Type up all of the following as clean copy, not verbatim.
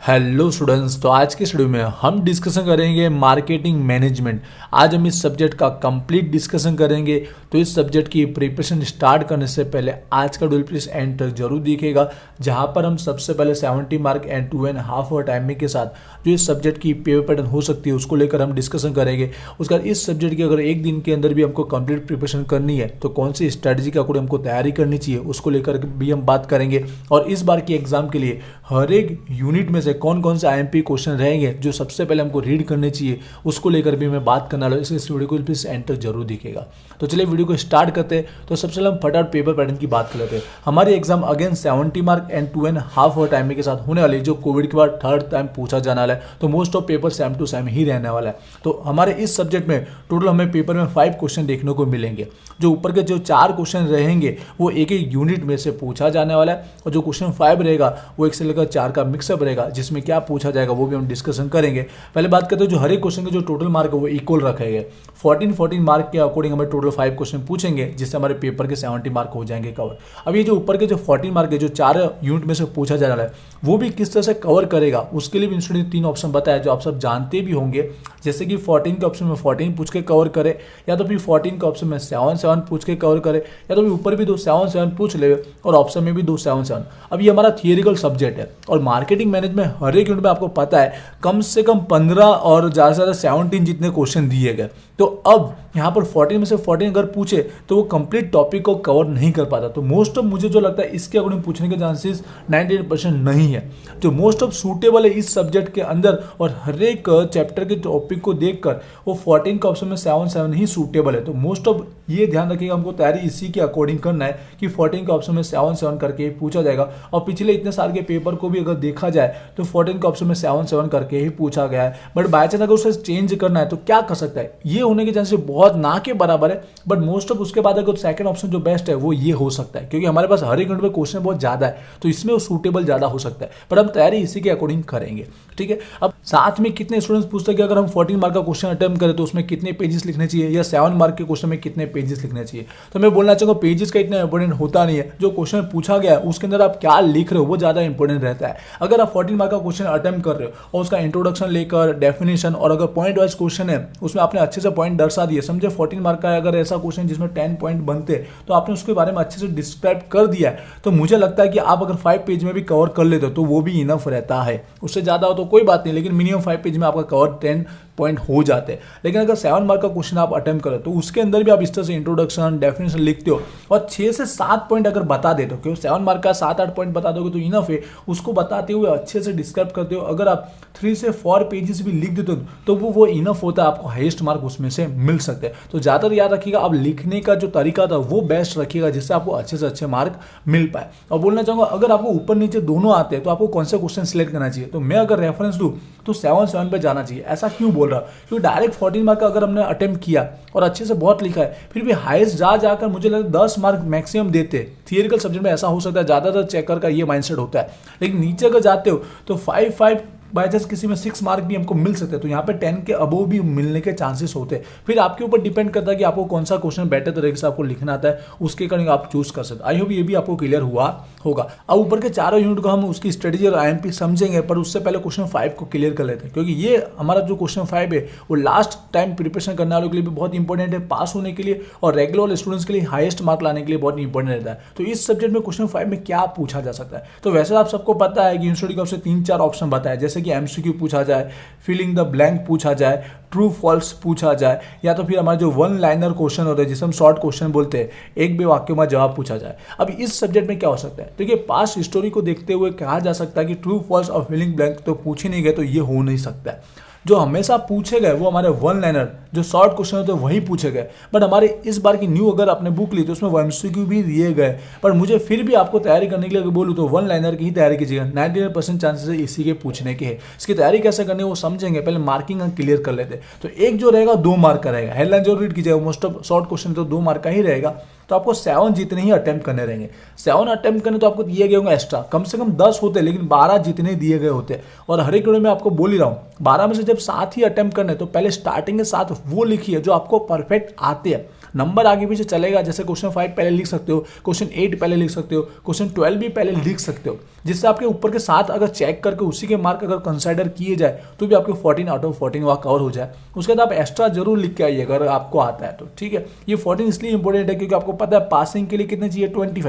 Hello students, तो आज के स्टूडियो में हम डिस्कशन करेंगे मार्केटिंग मैनेजमेंट। आज हम इस सब्जेक्ट का कंप्लीट डिस्कशन करेंगे। तो इस सब्जेक्ट की प्रिपरेशन स्टार्ट करने से पहले आज का ड्यूल प्लीज एंड तक जरूर दिखेगा, जहां पर हम सबसे पहले 70 मार्क एंड 2.5 आवर टाइमिंग के साथ जो इस सब्जेक्ट की पेपर पैटर्न हो सकती है उसको लेकर हम डिस्कशन करेंगे। उसके बाद इस सब्जेक्ट की अगर एक दिन के अंदर भी हमको कंप्लीट प्रिपरेशन करनी है तो कौन सी स्ट्रैटेजी के अकॉर्डिंग हमको तैयारी करनी चाहिए उसको लेकर भी हम बात करेंगे। और इस बार की एग्जाम के लिए हर एक यूनिट में से कौन कौन से आईएमपी क्वेश्चन रहेंगे जो सबसे पहले हमको रीड करने चाहिए उसको लेकर भी मैं बात करने वाला हूं। इस वीडियो को प्लीज एंड तक जरूर दिखेगा। तो चलिए वीडियो को स्टार्ट करते हैं। तो सबसे पहले हम फटाफट पेपर पैटर्न की बात कर लेते हैं। हमारी exam again 70 mark and 2.5 hour time के साथ होने वाली, जो कोविड के बाद थर्ड टाइम पूछा जाने वाला है। तो most of paper same to same ही रहने वाला है। तो हमारे इस सब्जेक्ट में टोटल हमें पेपर में 5 क्वेश्चन देखने को मिलेंगे। जो ऊपर के जो 4 क्वेश्चन रहेंगे वो एक एक यूनिट में से पूछा जाने वाला है, और जो क्वेश्चन 5 रहेगा वो 1 से लेकर 4 का मिक्सअप रहेगा, जिसमें क्या पूछा जाएगा वो भी हम डिस्कशन करेंगे। पहले बात करते हैं, जो हर एक क्वेश्चन के जो टोटल मार्क है वो इक्वल रखेंगे। 14 मार्क के अकॉर्डिंग हमें टोटल 5 क्वेश्चन पूछेंगे, जिससे हमारे पेपर के 70 मार्क हो जाएंगे कवर। अब ये जो ऊपर के जो 14 मार्क है जो 4 यूनिट में से पूछा जा रहा है वो भी किस तरह से कवर करेगा, उसके लिए भी इंस्टीट्यूट ने 3 ऑप्शन बताया जो आप सब जानते भी होंगे। जैसे कि 14 के ऑप्शन में 14 पूछ के कवर करे, या तो फिर 14 के ऑप्शन में 7 पूछ के कवर करे, या तो फिर ऊपर भी 2 7 पूछ ले और ऑप्शन में भी 2 7। अब ये हमारा थियरिकल सब्जेक्ट है, और मार्केटिंग मैनेजमेंट हर एक यूनिट में आपको पता है कम से कम 15 और ज़्यादा से ज़्यादा 17 जितने क्वेश्चन दिए गए। तो अब यहाँ पर 14 में से 14 अगर पूछे तो वो कंप्लीट टॉपिक को कवर नहीं कर पाता। तो मोस्ट ऑफ मुझे जो लगता है इसके अकॉर्डिंग पूछने के चांसेस 98% नहीं है। जो मोस्ट ऑफ सूटेबल है इस सब्जेक्ट के अंदर, और हर एक चैप्टर के टॉपिक को देखकर वो 14 का ऑप्शन में 7 ही सूटेबल है। तो मोस्ट ऑफ ये ध्यान रखिएगा, हमको तैयारी इसी के अकॉर्डिंग करना है कि 14 के ऑप्शन में 7 करके पूछा जाएगा। और पिछले इतने साल के पेपर को भी अगर देखा जाए तो 14 के ऑप्शन में 7 करके ही पूछा गया है। बट बाय चांस अगर उसे चेंज करना है तो क्या कर सकता है, ये होने के चांसेस बहुत ना के बराबर है। बट मोस्ट ऑफ उसके बाद अगर सेकंड ऑप्शन जो बेस्ट है वो ये हो सकता है, क्योंकि हमारे पास हर एक यूनिट में क्वेश्चन बहुत ज्यादा है, तो इसमें वो सूटेबल ज्यादा हो सकता है। बट हम तैयारी इसी के अकॉर्डिंग करेंगे, ठीक है। अब साथ में कितने स्टूडेंट्स पूछते हैं कि अगर हम 14 मार्क का क्वेश्चन अटेम्प्ट करें तो उसमें कितने पेजेस लिखने चाहिए, या 7 मार्क के क्वेश्चन में कितने पेजेस लिखने चाहिए। तो मैं बोलना चाहूंगा पेजेस का इतना इंपॉर्टेंट होता नहीं है। जो क्वेश्चन पूछा गया है उसके अंदर आप क्या लिख रहे हो वो ज्यादा इंपॉर्टेंट रहता है। अगर आप 14 मार्क का क्वेश्चन अटेम्प्ट कर रहे हो और उसका इंट्रोडक्शन लेकर डेफिनेशन, और अगर पॉइंट वाइज क्वेश्चन है उसमें आपने अच्छे से पॉइंट दर्शा दिए, समझे 14 मार्क का अगर ऐसा क्वेश्चन जिसमें 10 पॉइंट बनते तो आपने उसके बारे में अच्छे से डिस्क्राइब कर दिया है, तो मुझे लगता है कि आप अगर 5 पेज में भी कवर कर लेते हो तो वो भी इनफ रहता है। उससे ज्यादा हो तो कोई बात नहीं, लेकिन मिनिमम 5 पेज में आपका कवर 10 पॉइंट हो जाते हैं। लेकिन अगर 7 मार्क का क्वेश्चन आप अटेम्प्ट करो तो उसके अंदर भी आप इस तरह से इंट्रोडक्शन डेफिनेशन लिखते हो और 6 से 7 पॉइंट अगर बता देते हो, क्योंकि 7 मार्क का 7-8 पॉइंट बता दोगे तो इनफ है। उसको बताते हुए अच्छे से डिस्क्राइब करते हो, अगर आप 3 से 4 पेजेस भी लिख देते हो तो वो इनफ होता है, आपको हाईएस्ट मार्क उसमें से मिल सकते हैं। तो ज़्यादातर याद रखिएगा, आप लिखने का जो तरीका था वो बेस्ट रखिएगा, जिससे आपको अच्छे से अच्छे मार्क मिल पाए। और बोलना चाहूँगा, अगर आपको ऊपर नीचे दोनों आते हैं तो आपको कौन सा क्वेश्चन सिलेक्ट करना चाहिए। तो मैं अगर रेफरेंस दूँ तो 7 पे जाना चाहिए। ऐसा क्यों बोल रहा हूँ, क्योंकि डायरेक्ट 14 मार्क का अगर हमने अटेम्प्ट किया और अच्छे से बहुत लिखा है, फिर भी हाईएस्ट जाकर मुझे लगता है 10 मार्क मैक्सिमम देते। थियरिकल सब्जेक्ट में ऐसा हो सकता है, ज़्यादातर चेकर का ये माइंडसेट होता है। लेकिन नीचे अगर जाते हो तो 5 बाई चांस किसी में 6 मार्क भी हमको मिल सकते हैं, तो यहाँ पे 10 के अबोव भी मिलने के चांसेस होते हैं। फिर आपके ऊपर डिपेंड करता है कि आपको कौन सा क्वेश्चन बेटर तरीके से आपको लिखना आता है, उसके अकॉर्डिंग आप चूज कर सकते हैं। आई होप ये भी आपको क्लियर हुआ होगा। अब ऊपर के 4 यूनिट को हम उसकी स्ट्रेटेजी और आईएमपी समझेंगे, पर उससे पहले क्वेश्चन 5 को क्लियर कर लेते हैं, क्योंकि ये हमारा जो क्वेश्चन 5 है वो लास्ट टाइम प्रिपरेशन करने वालों के लिए भी बहुत इंपॉर्टेंट है, पास होने के लिए और रेगुलर स्टूडेंट्स के लिए हाईएस्ट मार्क लाने के लिए बहुत इंपॉर्टेंट रहता है। तो इस सब्जेक्ट में क्वेश्चन 5 में क्या पूछा जा सकता है। तो वैसे आप सबको पता है कि इंस्टीट्यूट की ओर से 3-4 ऑप्शन बताया, जैसे कि एमसीक्यू पूछा जाए, फिलिंग द ब्लैंक पूछा जाए, ट्रू फॉल्स पूछा जाए, या तो फिर हमारे जो 1 लाइनर क्वेश्चन होते हैं जिसे हम शॉर्ट क्वेश्चन बोलते हैं, एक भी वाक्य में जवाब पूछा जाए। अब इस सब्जेक्ट में क्या हो सकता है, देखिए पास्ट हिस्टोरी को देखते हुए कहा जा सकता है कि ट्रू फॉल्स और फिलिंग ब्लैंक तो पूछ ही नहीं गए, तो ये हो नहीं सकता है। जो हमेशा पूछे गए वो हमारे 1 लाइनर जो शॉर्ट क्वेश्चन होते हैं वही पूछे गए। बट हमारे इस बार की न्यू अगर आपने बुक ली तो उसमें एमसीक्यू भी दिए गए, पर मुझे फिर भी आपको तैयारी करने के लिए बोलूँ तो 1 लाइनर की ही तैयारी कीजिएगा। 99% चांसेस है इसी के पूछने के हैं। इसकी तैयारी कैसे करनी है वो समझेंगे, पहले मार्किंग हम क्लियर कर लेते। तो एक जो रहेगा 2 मार्क का रहेगा, हेडलाइन जो रीड कीजिएगा, मोस्ट ऑफ शॉर्ट क्वेश्चन तो 2 मार्क का ही रहेगा। तो आपको 7 जितने ही अटेम्प्ट करने रहेंगे। 7 अटेम्प्ट करने तो आपको दिए गए होंगे एक्स्ट्रा, कम से कम 10 होते, लेकिन 12 जितने दिए गए होते। और हर एक वीडियो में आपको बोल ही रहा हूँ, 12 में से जब 7 ही अटेम्प्ट करने तो पहले स्टार्टिंग के 7 वो लिखिए जो आपको परफेक्ट आते हैं। नंबर आगे पीछे चलेगा, जैसे क्वेश्चन 5 पहले लिख सकते हो, क्वेश्चन 8 पहले लिख सकते हो, क्वेश्चन 12 भी पहले लिख सकते हो, जिससे आपके ऊपर के 7 अगर चेक करके उसी के मार्क अगर कंसिडर किए जाए तो भी आपके 14 आउट ऑफ 14 वहाँ कवर हो जाए। उसके बाद आप एक्स्ट्रा जरूर लिख के आइए अगर आपको आता है तो, ठीक है। ये 14 इसलिए इंपॉर्टेंट है क्योंकि आपको पता है पासिंग के लिए कितने चाहिए 25,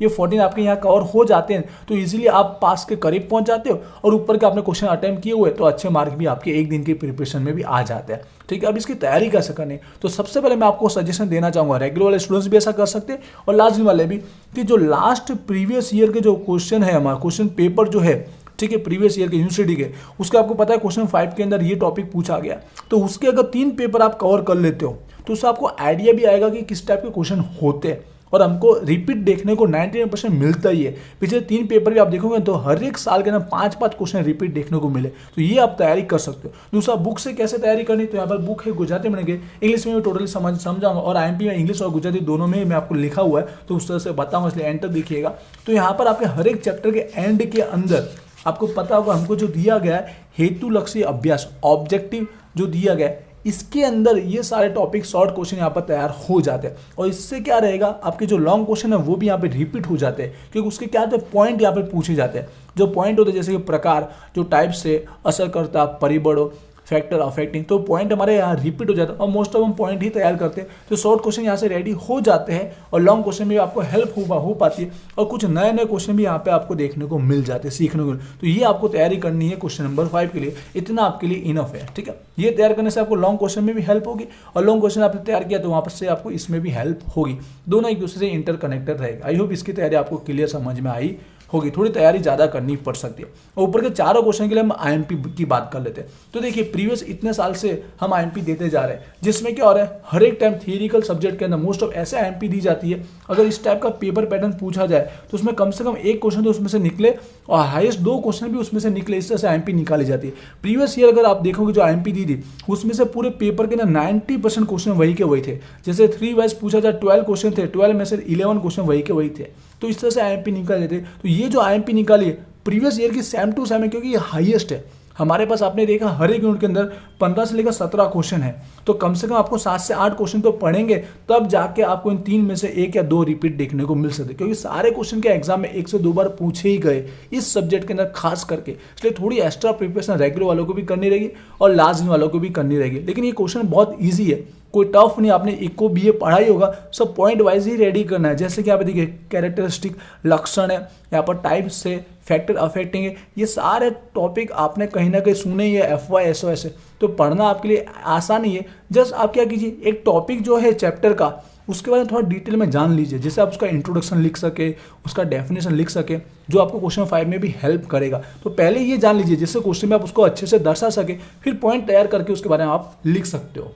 ये 14 आपके यहाँ कवर हो जाते हैं तो इजीली आप पास के करीब पहुंच जाते हो, और ऊपर के आपने क्वेश्चन अटेम्प्ट किए हुए तो अच्छे मार्क भी आपके एक दिन की प्रिपरेशन में भी आ जाते हैं, ठीक है। अब इसकी तैयारी कैसे करनी, तो सबसे पहले मैं आपको सजेशन देना चाहूंगा, रेगुलर वाले स्टूडेंट्स भी ऐसा कर सकते हैं और लास्ट दिन वाले भी, कि जो लास्ट प्रीवियस ईयर के जो क्वेश्चन है, हमारा क्वेश्चन पेपर जो है, ठीक है, प्रीवियस ईयर के यूनिवर्सिटी के, उसके आपको पता है क्वेश्चन 5 के अंदर ये टॉपिक पूछा गया, तो उसके अगर 3 पेपर आप कवर कर लेते हो तो उससे आपको आइडिया भी आएगा कि किस टाइप के क्वेश्चन होते हैं, और हमको रिपीट देखने को 99% मिलता ही है। पिछले 3 पेपर भी आप देखोगे तो हर एक साल के अंदर 5-5 क्वेश्चन रिपीट देखने को मिले, तो ये आप तैयारी कर सकते हो। दूसरा, बुक से कैसे तैयारी करनी, तो यहाँ पर बुक है गुजराती में, इंग्लिश में भी टोटली समझाऊंगा, और IMP में इंग्लिश और गुजराती दोनों में मैं आपको लिखा हुआ है तो उस तरह से बताऊंगा, इसलिए एंटर देखिएगा। तो यहाँ पर आपके हर एक चैप्टर के एंड के अंदर आपको पता होगा हमको जो दिया गया है हेतुलक्षी अभ्यास, ऑब्जेक्टिव जो दिया गया है, इसके अंदर ये सारे टॉपिक शॉर्ट क्वेश्चन यहाँ पर तैयार हो जाते हैं, और इससे क्या रहेगा, आपके जो लॉन्ग क्वेश्चन है वो भी यहाँ पे रिपीट हो जाते हैं, क्योंकि उसके क्या होते हैं, पॉइंट यहाँ पे पूछे जाते हैं। जो पॉइंट होते हैं जैसे कि प्रकार, जो टाइप से असर करता, परिबड़ों, फैक्टर अफेक्टिंग, तो पॉइंट हमारे यहाँ रिपीट हो जाता है, और मोस्ट ऑफ हम पॉइंट ही तैयार करते हैं, तो शॉर्ट क्वेश्चन यहाँ से रेडी हो जाते हैं, और लॉन्ग क्वेश्चन में आपको हेल्प हो पाती है, और कुछ नए नए क्वेश्चन भी यहाँ पे आपको देखने को मिल जाते हैं, सीखने को। तो ये आपको तैयारी करनी है क्वेश्चन नंबर 5 के लिए, इतना आपके लिए इनफ है, ठीक है। ये तैयार करने से आपको लॉन्ग क्वेश्चन में भी हेल्प होगी, और लॉन्ग क्वेश्चन आपने तैयार किया तो वहाँ पर से आपको इसमें भी हेल्प होगी, दोनों एक दूसरे से इंटरकनेक्टेड रहेगा। आई होप इसकी तैयारी आपको क्लियर समझ में आई होगी, थोड़ी तैयारी ज़्यादा करनी पड़ सकती है। और ऊपर के चारों क्वेश्चन के लिए हम IMP की बात कर लेते हैं। तो देखिए प्रीवियस इतने साल से हम IMP देते जा रहे हैं, जिसमें क्या हो रहा है, हर एक टाइम थियरिकल सब्जेक्ट के अंदर मोस्ट ऑफ ऐसे IMP दी जाती है, अगर इस टाइप का पेपर पैटर्न पूछा जाए तो उसमें कम से कम एक क्वेश्चन तो उसमें से निकले, और हाईएस्ट 2 क्वेश्चन भी उसमें से निकले, इस तरह से IMP निकाली जाती है। प्रीवियस ईयर अगर आप देखोगे जो IMP दी थी उसमें से पूरे पेपर के अंदर 90% क्वेश्चन वही के वही थे। जैसे 3 वाइज पूछा जाए 12 क्वेश्चन थे, 12 में से 11 क्वेश्चन वही के वही थे, तो इस तरह से IMP निकाले थे। तो ये जो IMP निकाली है प्रीवियस ईयर की सेम टू सेम है, क्योंकि ये हाईएस्ट है हमारे पास। आपने देखा हर एक यूनिट के अंदर 15 से लेकर 17 क्वेश्चन है, तो कम से कम आपको 7 से 8 क्वेश्चन तो पढ़ेंगे, तब जाके आपको इन 3 में से 1 या 2 रिपीट देखने को मिल सकते, क्योंकि सारे क्वेश्चन के एग्जाम में 1 से 2 बार पूछे ही गए इस सब्जेक्ट के अंदर खास करके। इसलिए थोड़ी एक्स्ट्रा प्रिपरेशन रेगुलर वालों को भी करनी रहेगी और लास्ट दिन वालों को भी करनी रहेगी। लेकिन ये क्वेश्चन बहुत ईजी है, कोई टफ नहीं, आपने इको BA पढ़ा ही होगा, सब पॉइंट वाइज ही रेडी करना है। जैसे कि यहाँ पे देखिए कैरेक्टरिस्टिक, लक्षण है, यहाँ पर टाइप से, फैक्टर अफेक्टिंग है, ये सारे टॉपिक आपने कहीं ना कहीं सुने ही है, FY SOS है, तो पढ़ना आपके लिए आसान ही है। जस्ट आप क्या कीजिए, एक टॉपिक जो है चैप्टर का उसके बारे में थोड़ा डिटेल में जान लीजिए, जिससे आप उसका इंट्रोडक्शन लिख सके, उसका डेफिनेशन लिख सके, जो आपको क्वेश्चन 5 में भी हेल्प करेगा। तो पहले ये जान लीजिए जिससे क्वेश्चन में आप उसको अच्छे से दर्शा सके, फिर पॉइंट तैयार करके उसके बारे में आप लिख सकते हो।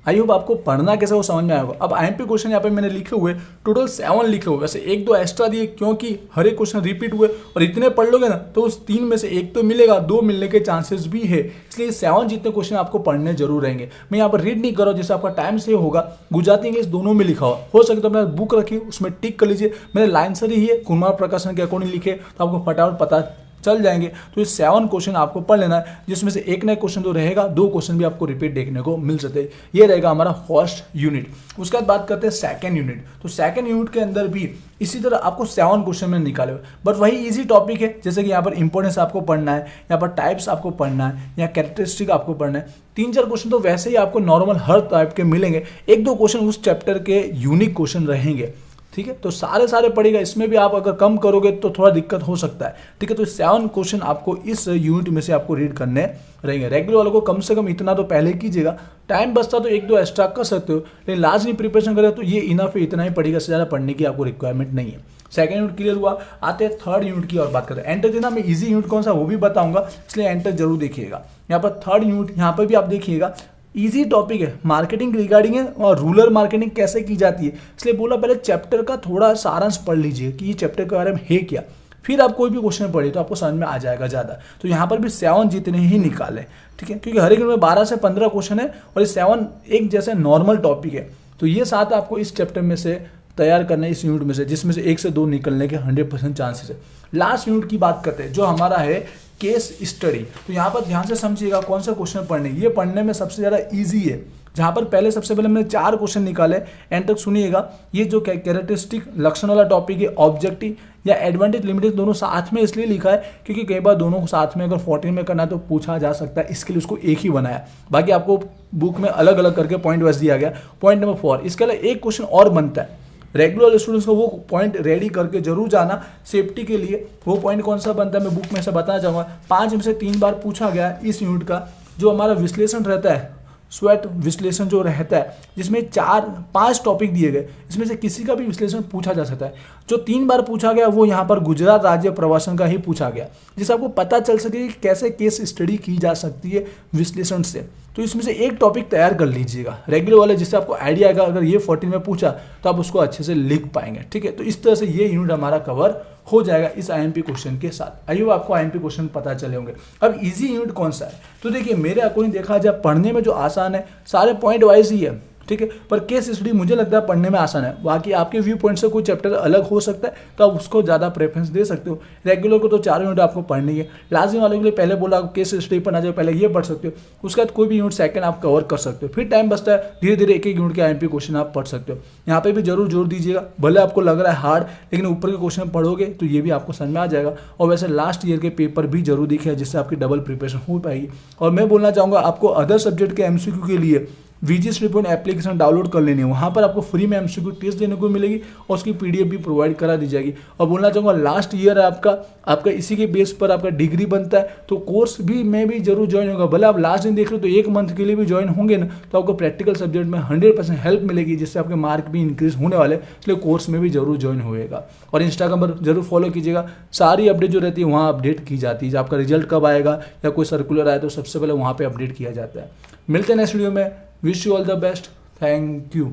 आई होप आपको पढ़ना कैसे वो समझ में आएगा। अब IMP क्वेश्चन यहाँ पे मैंने लिखे हुए टोटल 7 लिखे हुए, वैसे 1-2 एक्स्ट्रा दिए क्योंकि हर एक क्वेश्चन रिपीट हुए, और इतने पढ़ लोगे ना तो उस 3 में से 1 तो मिलेगा, 2 मिलने के चांसेस भी है, इसलिए 7 जितने क्वेश्चन आपको पढ़ने जरूर रहेंगे। मैं यहाँ पर रीड नहीं कर रहा हूँ, जिससे आपका टाइम सेव होगा। गुजराती इंग्लिश दोनों में लिखा हो सके तो अपना बुक रखिए, उसमें टिक कर लीजिए, मेरे लाइन सर ही है, कुमार प्रकाशन के अकॉर्डिंग लिखे तो आपको फटाफट पता चल जाएंगे। तो ये 7 क्वेश्चन आपको पढ़ लेना है, जिसमें से एक नया क्वेश्चन तो रहेगा, 2 क्वेश्चन भी आपको रिपीट देखने को मिल सकते हैं। ये रहेगा हमारा फर्स्ट यूनिट। उसके बाद बात करते हैं सेकंड यूनिट। तो सेकंड यूनिट के अंदर भी इसी तरह आपको 7 क्वेश्चन में निकाले हुए, बट वही इजी टॉपिक है। जैसे कि यहाँ पर इंपोर्टेंस आपको पढ़ना है, यहाँ पर टाइप्स आपको पढ़ना है, यहाँ कैरेक्टरिस्टिक आपको पढ़ना है। 3-4 क्वेश्चन तो वैसे ही आपको नॉर्मल हर टाइप के मिलेंगे, 1-2 क्वेश्चन उस चैप्टर के यूनिक क्वेश्चन रहेंगे, ठीक है। तो सारे पढ़ेगा, इसमें भी आप अगर कम करोगे तो थोड़ा दिक्कत हो सकता है, ठीक है। तो 7 क्वेश्चन आपको इस यूनिट में से आपको रीड करने रहेंगे। रेगुलर वालों को कम से कम इतना तो पहले कीजिएगा, टाइम बचता तो 1-2 एक्स्ट्रा कर सकते हो, लेकिन लास्ट नहीं प्रिपरेशन करें तो ये इनफ है, इतना ही पढ़ेगा, इससे ज़्यादा पढ़ने की आपको रिक्वायरमेंट नहीं है। सेकंड यूनिट क्लियर हुआ। आते हैं थर्ड यूनिट की और बात करते हैं। एंटर देना मैं इजी यूनिट कौन सा वो भी बताऊंगा, इसलिए एंटर जरूर देखिएगा। यहाँ पर थर्ड यूनिट, यहाँ पर भी आप देखिएगा इजी टॉपिक है, मार्केटिंग रिगार्डिंग है, और रूरल मार्केटिंग कैसे की जाती है, इसलिए बोला पहले चैप्टर का थोड़ा सारांश पढ़ लीजिए कि ये चैप्टर के बारे में है क्या, फिर आप कोई भी क्वेश्चन पढ़िए तो आपको समझ में आ जाएगा ज़्यादा। तो यहाँ पर भी 7 जितने ही निकाले, ठीक है, क्योंकि हर एक में 12 से 15 क्वेश्चन है और ये 7 एक जैसे नॉर्मल टॉपिक है। तो ये 7 आपको इस चैप्टर में से तैयार करना है, इस यूनिट में से, जिसमें से 1 से 2 निकलने के 100% चांसेस है। लास्ट यूनिट की बात करते हैं जो हमारा है केस स्टडी। तो यहाँ पर ध्यान से समझिएगा कौन सा क्वेश्चन पढ़ने, ये पढ़ने में सबसे ज़्यादा ईजी है, जहाँ पर पहले सबसे पहले मैंने 4 क्वेश्चन निकाले, एंड तक सुनिएगा। ये जो कैरेक्टरिस्टिक लक्षण वाला टॉपिक है, ऑब्जेक्टिव या एडवांटेज लिमिटेड दोनों साथ में इसलिए लिखा है क्योंकि कई बार दोनों को साथ में अगर 14 में करना है तो पूछा जा सकता है, इसके लिए उसको एक ही बनाया। बाकी आपको बुक में अलग अलग करके पॉइंट वाइज दिया गया। पॉइंट नंबर 4, इसके अलावा एक क्वेश्चन और बनता है, रेगुलर स्टूडेंट्स को वो पॉइंट रेडी करके जरूर जाना सेफ्टी के लिए। वो पॉइंट कौन सा बनता है मैं बुक में से बताना चाहूँगा। 5 में से 3 बार पूछा गया है इस यूनिट का, जो हमारा विश्लेषण रहता है, स्वैट विश्लेषण जो रहता है, जिसमें 4-5 टॉपिक दिए गए, इसमें से किसी का भी विश्लेषण पूछा जा सकता है। जो 3 बार पूछा गया वो यहाँ पर गुजरात राज्य प्रवासन का ही पूछा गया, जिससे आपको पता चल सके कि कैसे केस स्टडी की जा सकती है विश्लेषण से। तो इसमें से एक टॉपिक तैयार कर लीजिएगा रेगुलर वाले, जिससे आपको आइडिया आएगा अगर ये 14 में पूछा तो आप उसको अच्छे से लिख पाएंगे। ठीक है, तो इस तरह से ये यूनिट हमारा कवर हो जाएगा इस आईएमपी क्वेश्चन के साथ। आइए आपको आईएमपी क्वेश्चन पता चले होंगे। अब इजी यूनिट कौन सा है, तो देखिए मेरे अकॉर्डिंग देखा जाए पढ़ने में जो आसान है सारे पॉइंट वाइज ही है, ठीक है, पर केस स्टडी मुझे लगता है पढ़ने में आसान है। बाकी आपके व्यू पॉइंट से कोई चैप्टर अलग हो सकता है तो आप उसको ज़्यादा प्रेफरेंस दे सकते हो। रेगुलर को तो 4 यूनिट आपको पढ़नी है। लाजिम वालों के लिए पहले बोला आप केस स्टडी पढ़ना चाहिए, पहले ये पढ़ सकते हो, उसके बाद कोई भी यूनिट सेकंड आप कवर कर सकते हो, फिर टाइम बचता है धीरे धीरे एक एक यूनिट के आईएमपी क्वेश्चन आप पढ़ सकते हो। यहाँ पे भी जरूर जोर दीजिएगा, भले आपको लग रहा है हार्ड, लेकिन ऊपर के क्वेश्चन पढ़ोगे तो ये भी आपको समझ में आ जाएगा। और वैसे लास्ट ईयर के पेपर भी जरूर दिखे, जिससे आपकी डबल प्रिपरेशन हो पाएगी। और मैं बोलना चाहूँगा आपको अदर सब्जेक्ट के एमसीक्यू के लिए VG Study Point application download कर लेनी है, वहाँ पर आपको फ्री में एमसीक्यू टेस्ट देने को मिलेगी और उसकी PDF भी प्रोवाइड करा दी जाएगी। और बोलना चाहूँगा लास्ट ईयर है आपका इसी के बेस पर आपका डिग्री बनता है, तो कोर्स भी में भी जरूर ज्वाइन होगा। भले आप लास्ट दिन देख रहे हो तो 1 मंथ के लिए भी ज्वाइन होंगे ना, तो आपको प्रैक्टिकल सब्जेक्ट में 100% हेल्प मिलेगी, जिससे आपके मार्क भी इंक्रीज होने वाले, इसलिए कोर्स में भी जरूर ज्वाइन होएगा। और इंस्टाग्राम पर जरूर फॉलो कीजिएगा, सारी अपडेट जो रहती है वहाँ अपडेट की जाती है। आपका रिजल्ट कब आएगा या कोई सर्कुलर आए तो सबसे पहले वहाँ पर अपडेट किया जाता है। मिलते हैं नेक्स्ट वीडियो में। Wish you all the best. Thank you.